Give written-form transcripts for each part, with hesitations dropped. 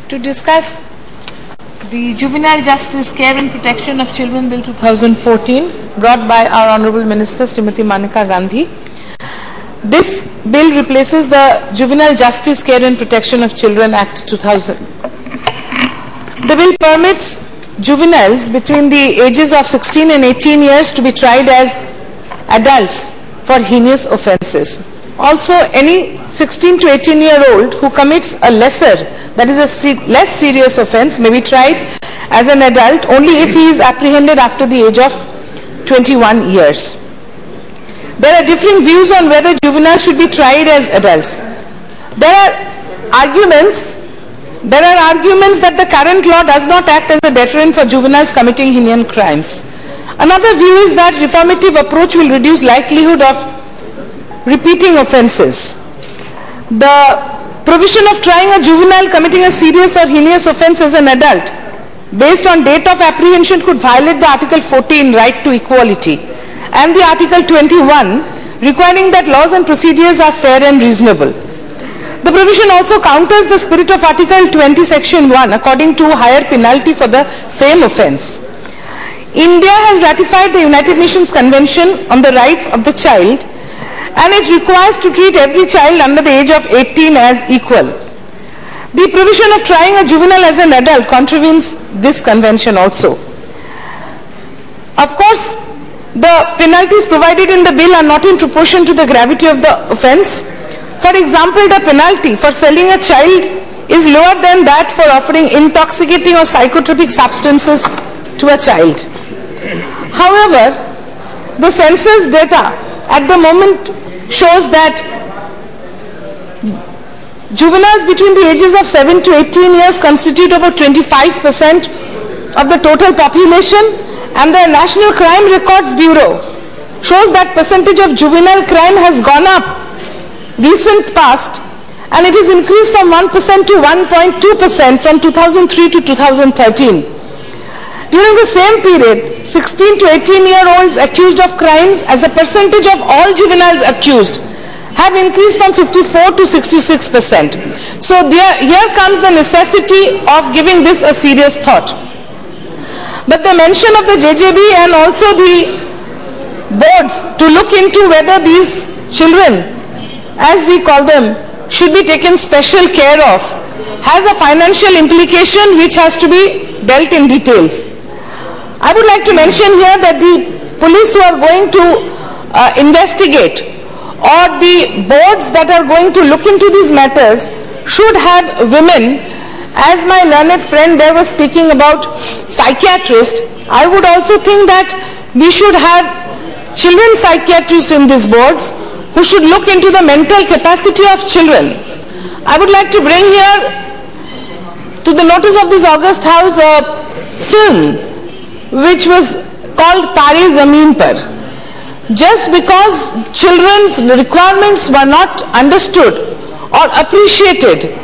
to discuss the Juvenile Justice, Care and Protection of Children Bill 2014, brought by our Honorable Minister Srimati Maneka Gandhi. This bill replaces the Juvenile Justice, Care and Protection of Children Act 2000. The bill permits juveniles between the ages of 16 and 18 years to be tried as adults for heinous offences. Also, any 16 to 18-year-old who commits a lesser, that is a less serious offence, may be tried as an adult only if he is apprehended after the age of 21 years. There are differing views on whether juveniles should be tried as adults. There are arguments that the current law does not act as a deterrent for juveniles committing heinous crimes. Another view is that reformative approach will reduce likelihood of repeating offences. The provision of trying a juvenile committing a serious or heinous offence as an adult based on date of apprehension could violate the Article 14 right to equality and the Article 21 requiring that laws and procedures are fair and reasonable. The provision also counters the spirit of Article 20 Section 1 according to higher penalty for the same offence. India has ratified the United Nations Convention on the Rights of the Child, and it requires to treat every child under the age of 18 as equal. The provision of trying a juvenile as an adult contravenes this convention also. Of course, the penalties provided in the bill are not in proportion to the gravity of the offence. For example, the penalty for selling a child is lower than that for offering intoxicating or psychotropic substances to a child. However, the census data at the moment shows that juveniles between the ages of 7 to 18 years constitute about 25% of the total population, and the National Crime Records Bureau shows that percentage of juvenile crime has gone up recent past, and it has increased from 1% to 1.2% from 2003 to 2013. During the same period, 16 to 18-year-olds accused of crimes as a percentage of all juveniles accused have increased from 54 to 66%. So here comes the necessity of giving this a serious thought. But the mention of the JJB and also the boards to look into whether these children, as we call them, should be taken special care of, has a financial implication which has to be dealt in details. I would like to mention here that the police who are going to investigate, or the boards that are going to look into these matters, should have women. As my learned friend there was speaking about psychiatrists, I would also think that we should have children psychiatrists in these boards who should look into the mental capacity of children. I would like to bring here to the notice of this August House a film which was called Tare Zameen Par. Just because children's requirements were not understood or appreciated,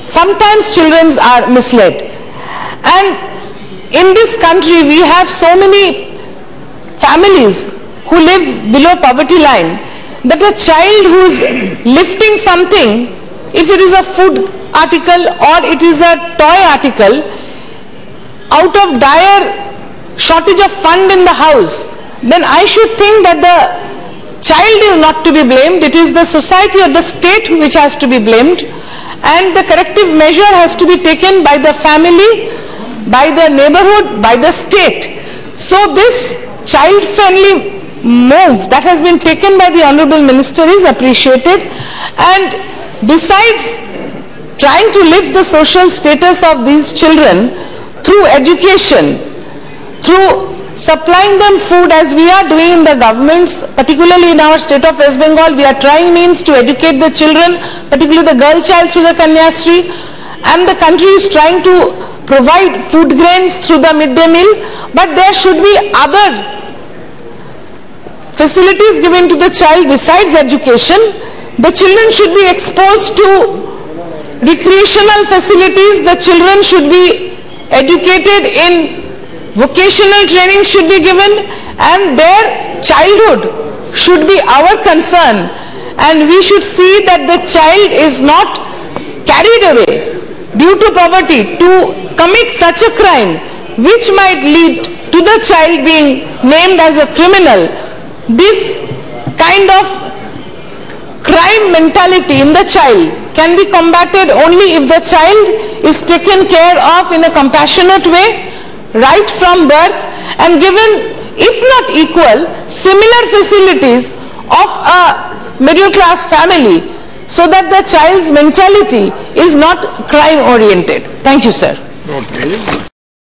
sometimes children are misled. And in this country we have so many families who live below poverty line that a child who is lifting something, if it is a food article or it is a toy article, out of dire shortage of fund in the house, then I should think that the child is not to be blamed. It is the society or the state which has to be blamed, and the corrective measure has to be taken by the family, by the neighborhood, by the state. So this child-friendly move that has been taken by the Honorable Minister is appreciated, and besides trying to lift the social status of these children through education, through supplying them food as we are doing in the governments, particularly in our state of West Bengal, we are trying means to educate the children, particularly the girl child through the Kanyashree, and the country is trying to provide food grains through the midday meal, but there should be other facilities given to the child besides education. The children should be exposed to recreational facilities, the children should be educated in vocational training should be given, and their childhood should be our concern, and we should see that the child is not carried away due to poverty to commit such a crime which might lead to the child being named as a criminal, this kind of crime mentality in the child can be combated only if the child is taken care of in a compassionate way right from birth and given, if not equal, similar facilities of a middle class family, so that the child's mentality is not crime oriented. Thank you, sir. Okay.